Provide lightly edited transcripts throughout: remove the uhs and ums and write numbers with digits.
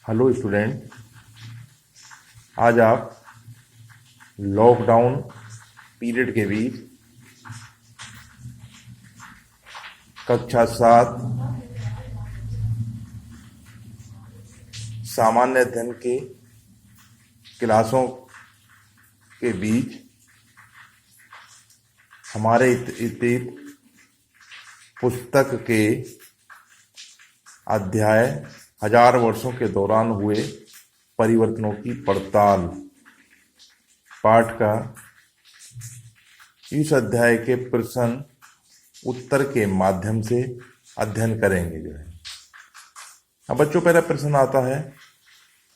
Hello student, आज आप lockdown period के बीच कक्षा 7 सामान्य अध्ययन के क्लासों के बीच हमारे इतिहास पुस्तक के अध्याय हजार वर्षों के दौरान हुए परिवर्तनों की पड़ताल पाठ का इस अध्याय के प्रश्न उत्तर के माध्यम से अध्ययन करेंगे। अब बच्चों, पहला प्रश्न आता है,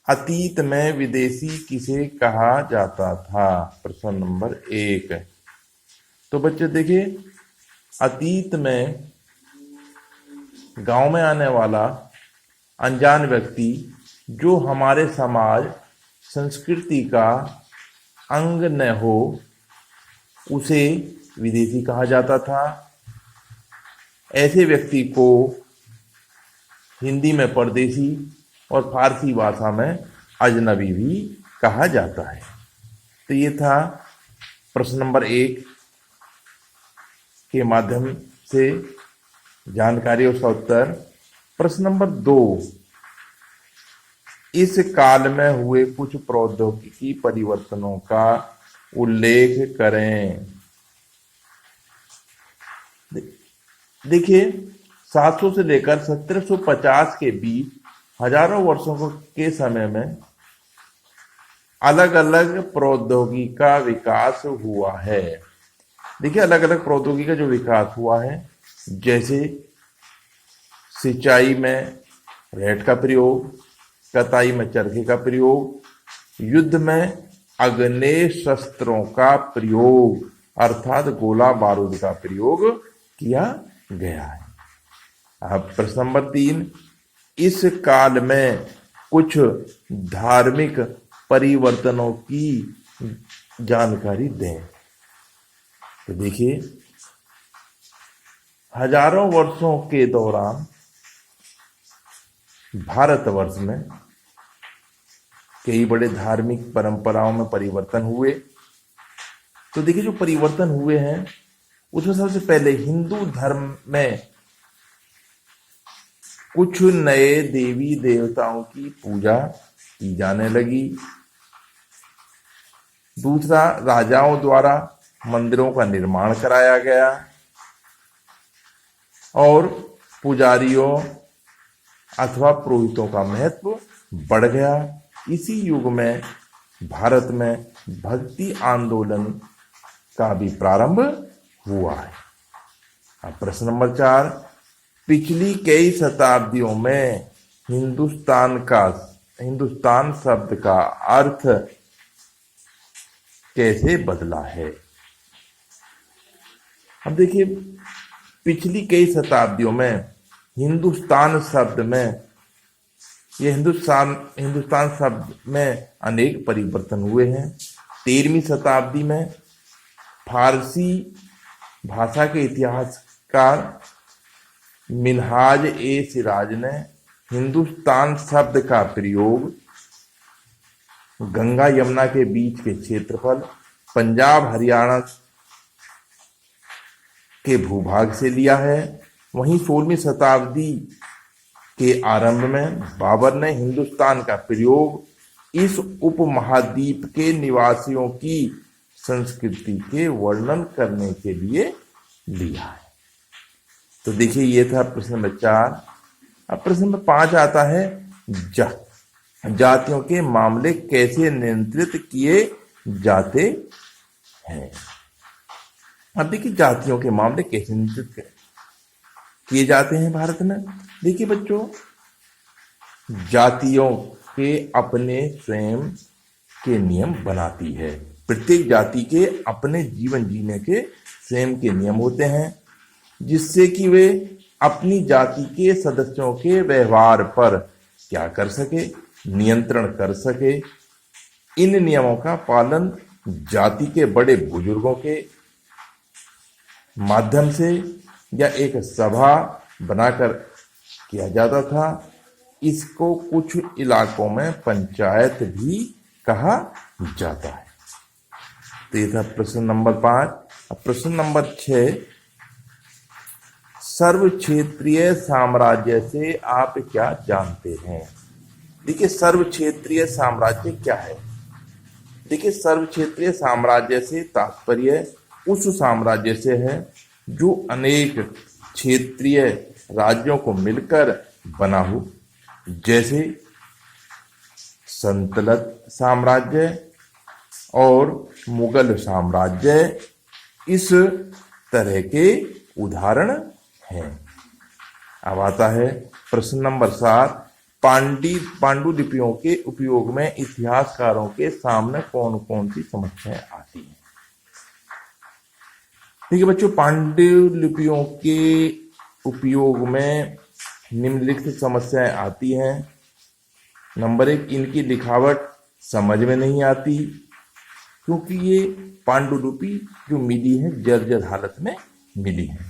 अतीत में विदेशी किसे कहा जाता था? प्रश्न नंबर 1। तो बच्चे देखिए, अतीत में गांव में आने वाला अनजान व्यक्ति जो हमारे समाज संस्कृति का अंग न हो, उसे विदेशी कहा जाता था। ऐसे व्यक्ति को हिंदी में परदेशी और फारसी भाषा में अजनबी भी कहा जाता है। तो ये था प्रश्न नंबर 1 के माध्यम से जानकारी और उसका उत्तर। प्रश्न नंबर 2, इस काल में हुए कुछ प्रौद्योगिकी परिवर्तनों का उल्लेख करें। देखिए, 700 से लेकर 1750 के बीच हजारों वर्षों के समय में अलग अलग प्रौद्योगिकी का विकास हुआ है। देखिए, अलग अलग प्रौद्योगिकी का जो विकास हुआ है, जैसे सिंचाई में रेत का प्रयोग, कताई में चरखे का प्रयोग, युद्ध में अग्नेय शस्त्रों का प्रयोग अर्थात गोला बारूद का प्रयोग किया गया है। अब प्रश्न नंबर 3, इस काल में कुछ धार्मिक परिवर्तनों की जानकारी दें। तो देखिए, हजारों वर्षों के दौरान भारतवर्ष में कई बड़े धार्मिक परंपराओं में परिवर्तन हुए। तो देखिए, जो परिवर्तन हुए हैं उसमें सबसे पहले हिंदू धर्म में कुछ नए देवी देवताओं की पूजा की जाने लगी। दूसरा, राजाओं द्वारा मंदिरों का निर्माण कराया गया और पुजारियों अथवा पुरोहितों का महत्व बढ़ गया। इसी युग में भारत में भक्ति आंदोलन का भी प्रारंभ हुआ है। अब प्रश्न नंबर 4, पिछली कई शताब्दियों में हिंदुस्तान शब्द का अर्थ कैसे बदला है? अब देखिए, पिछली कई शताब्दियों में हिंदुस्तान शब्द में हिंदुस्तान शब्द में अनेक परिवर्तन हुए हैं। 13वीं शताब्दी में फारसी भाषा के इतिहासकार मिनहाज ए सिराज ने हिंदुस्तान शब्द का प्रयोग गंगा यमुना के बीच के क्षेत्रफल पंजाब हरियाणा के भूभाग से लिया है। वहीं 16वीं शताब्दी के आरंभ में बाबर ने हिंदुस्तान का प्रयोग इस उपमहाद्वीप के निवासियों की संस्कृति के वर्णन करने के लिए लिया है। तो देखिए, ये था प्रश्न नंबर 4। अब प्रश्न नंबर 5 आता है, जातियों के मामले कैसे नियंत्रित किए जाते हैं? अब देखिए, जातियों के मामले कैसे नियंत्रित किए जाते हैं भारत में। देखिए बच्चों, जातियों के अपने स्वयं के नियम बनाती है। प्रत्येक जाति के अपने जीवन जीने के स्वयं के नियम होते हैं, जिससे कि वे अपनी जाति के सदस्यों के व्यवहार पर क्या कर सके, नियंत्रण कर सके। इन नियमों का पालन जाति के बड़े बुजुर्गों के माध्यम से या एक सभा बनाकर किया जाता था। इसको कुछ इलाकों में पंचायत भी कहा जाता है। तो ये था प्रश्न नंबर 5। अब प्रश्न नंबर 6, सर्व क्षेत्रीय साम्राज्य से आप क्या जानते हैं? देखिए सर्व क्षेत्रीय साम्राज्य क्या है? देखिए सर्व क्षेत्रीय साम्राज्य से तात्पर्य उस साम्राज्य से है जो अनेक क्षेत्रीय राज्यों को मिलकर बना हो, जैसे सल्तनत साम्राज्य और मुगल साम्राज्य इस तरह के उदाहरण हैं। अब आता है प्रश्न नंबर 7, पांडुलिपियों के उपयोग में इतिहासकारों के सामने कौन कौन सी समस्याएं आती हैं? ठीक है बच्चों, पांडुलिपियों के उपयोग में निम्नलिखित समस्याएं आती हैं। नंबर 1, इनकी लिखावट समझ में नहीं आती, क्योंकि ये पांडुलिपि जो मिली है जर्जर हालत में मिली है।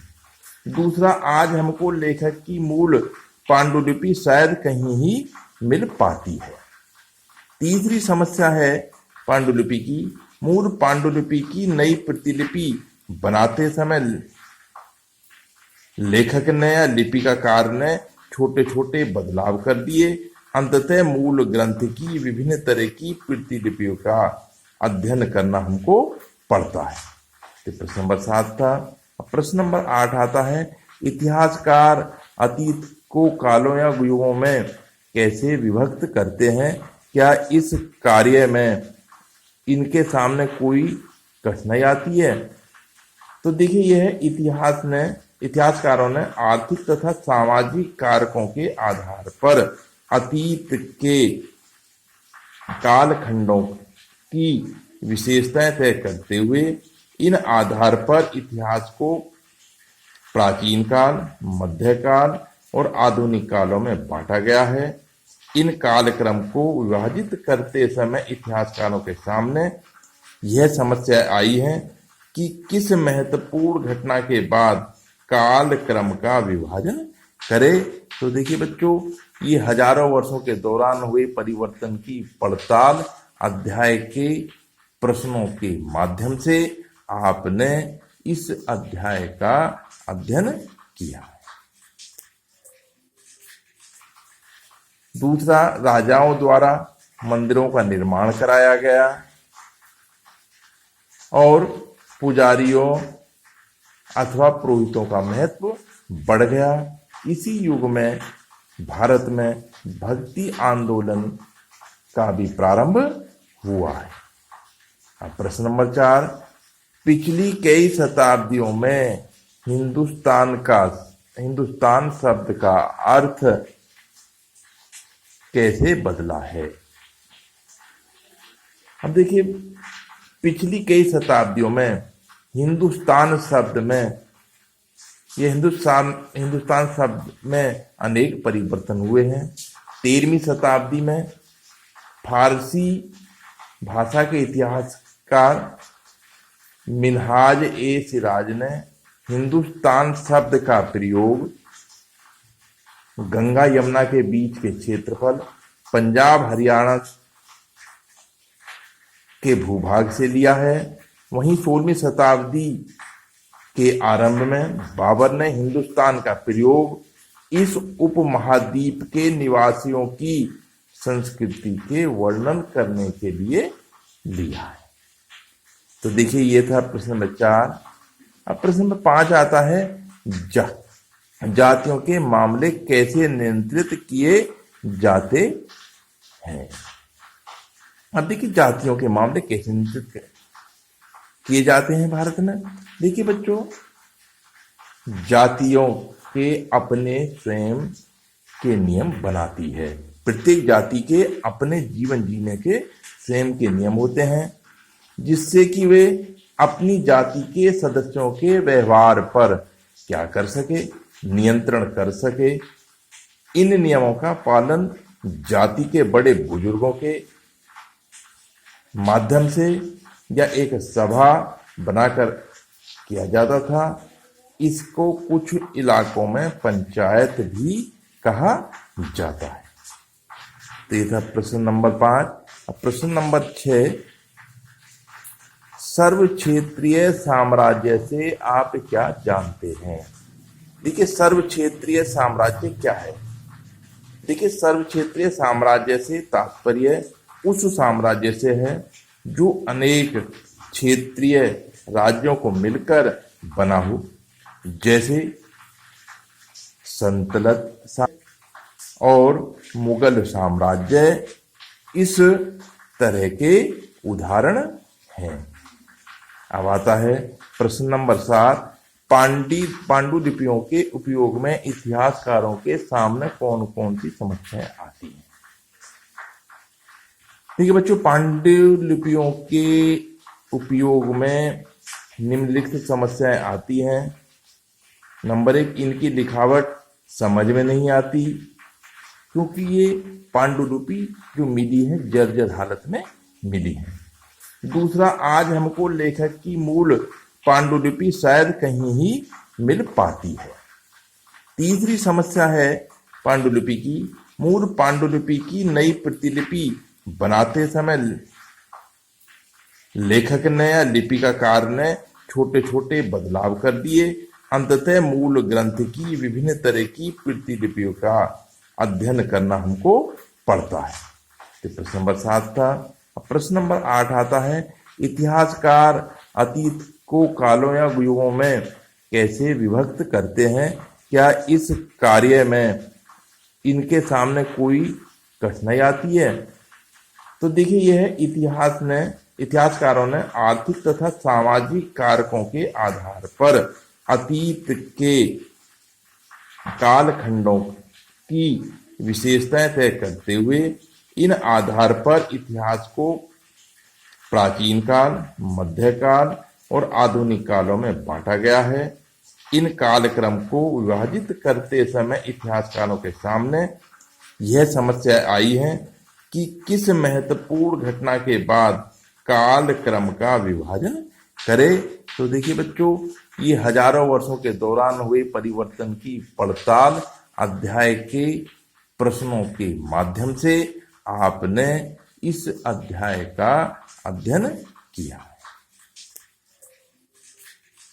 दूसरा, आज हमको लेखक की मूल पांडुलिपि शायद कहीं ही मिल पाती है। तीसरी समस्या है पांडुलिपि की, मूल पांडुलिपि की नई प्रतिलिपि बनाते समय लेखक ने या लिपिकार ने छोटे छोटे बदलाव कर दिए। अंततः मूल ग्रंथ की विभिन्न तरह की प्रतिलिपियों का अध्ययन करना हमको पड़ता है। तो प्रश्न नंबर 7 था। प्रश्न नंबर 8 आता है, इतिहासकार अतीत को कालों या युगों में कैसे विभक्त करते हैं? क्या इस कार्य में इनके सामने कोई कठिनाई आती है? तो देखिए यह इतिहासकारों ने आर्थिक तथा सामाजिक कारकों के आधार पर अतीत के कालखंडों की विशेषताएं तय करते हुए इन आधार पर इतिहास को प्राचीन काल, मध्यकाल और आधुनिक कालों में बांटा गया है। इन कालक्रम को विभाजित करते समय इतिहासकारों के सामने यह समस्या आई है कि किस महत्वपूर्ण घटना के बाद कालक्रम का विभाजन करे। तो देखिए बच्चों, ये हजारों वर्षों के दौरान हुए परिवर्तन की पड़ताल अध्याय के प्रश्नों के माध्यम से आपने इस अध्याय का अध्ययन किया है। दूसरा, राजाओं द्वारा मंदिरों का निर्माण कराया गया और पुजारियों अथवा पुरोहितों का महत्व बढ़ गया। इसी युग में भारत में भक्ति आंदोलन का भी प्रारंभ हुआ है। अब प्रश्न नंबर 4, पिछली कई शताब्दियों में हिंदुस्तान शब्द का अर्थ कैसे बदला है? अब देखिए, पिछली कई शताब्दियों में हिंदुस्तान शब्द में हिंदुस्तान शब्द में अनेक परिवर्तन हुए हैं। 13वीं शताब्दी में फारसी भाषा के इतिहासकार मिनहाज ए सिराज ने हिंदुस्तान शब्द का प्रयोग गंगा यमुना के बीच के क्षेत्रफल, पंजाब हरियाणा के भूभाग से लिया है। वहीं 16वीं शताब्दी के आरंभ में बाबर ने हिंदुस्तान का प्रयोग इस उपमहाद्वीप के निवासियों की संस्कृति के वर्णन करने के लिए लिया है। तो देखिए ये था प्रश्न नंबर 4। अब प्रश्न नंबर 5 आता है, जातियों के मामले कैसे नियंत्रित किए जाते हैं? अब देखिए जातियों के मामले कैसे नियंत्रित किए जाते हैं भारत में। देखिए बच्चों, जातियों के अपने स्वयं के नियम बनाती है। प्रत्येक जाति के अपने जीवन जीने के स्वयं के नियम होते हैं, जिससे कि वे अपनी जाति के सदस्यों के व्यवहार पर क्या कर सके, नियंत्रण कर सके। इन नियमों का पालन जाति के बड़े बुजुर्गों के माध्यम से या एक सभा बनाकर किया जाता था। इसको कुछ इलाकों में पंचायत भी कहा जाता है। तो ये था प्रश्न नंबर 5। अब प्रश्न नंबर 6, सर्व क्षेत्रीय साम्राज्य से आप क्या जानते हैं? देखिए, सर्व क्षेत्रीय साम्राज्य क्या है? देखिए, सर्व क्षेत्रीय साम्राज्य से तात्पर्य उस साम्राज्य से है जो अनेक क्षेत्रीय राज्यों को मिलकर बना हो, जैसे सल्तनत और मुगल साम्राज्य इस तरह के उदाहरण हैं। अब आता है प्रश्न नंबर 7, पांडुलिपियों के उपयोग में इतिहासकारों के सामने कौन कौन सी समस्याएं आती हैं? देखिए बच्चों, पांडुलिपियों के उपयोग में निम्नलिखित समस्याएं आती हैं। नंबर 1, इनकी लिखावट समझ में नहीं आती, क्योंकि ये पांडुलिपि जो मिली है जर्जर हालत में मिली है। दूसरा, आज हमको लेखक की मूल पांडुलिपि शायद कहीं ही मिल पाती है। तीसरी समस्या है पांडुलिपि की, मूल पांडुलिपि की नई प्रतिलिपि बनाते समय लेखक ने या लिपिकार ने छोटे छोटे बदलाव कर दिए। अंततः मूल ग्रंथ की विभिन्न तरह की प्रतिलिपियों का अध्ययन करना हमको पड़ता है। तो प्रश्न नंबर 7 था। अब प्रश्न नंबर 8 आता है, इतिहासकार अतीत को कालों या युगों में कैसे विभक्त करते हैं? क्या इस कार्य में इनके सामने कोई कठिनाई आती है? तो देखिए, यह इतिहासकारों ने आर्थिक तथा सामाजिक कारकों के आधार पर अतीत के कालखंडों की विशेषताएं तय करते हुए इन आधार पर इतिहास को प्राचीन काल, मध्यकाल और आधुनिक कालों में बांटा गया है। इन कालक्रम को विभाजित करते समय इतिहासकारों के सामने यह समस्या आई है कि किस महत्वपूर्ण घटना के बाद कालक्रम का विभाजन करे। तो देखिए बच्चों, ये हजारों वर्षों के दौरान हुए परिवर्तन की पड़ताल अध्याय के प्रश्नों के माध्यम से आपने इस अध्याय का अध्ययन किया।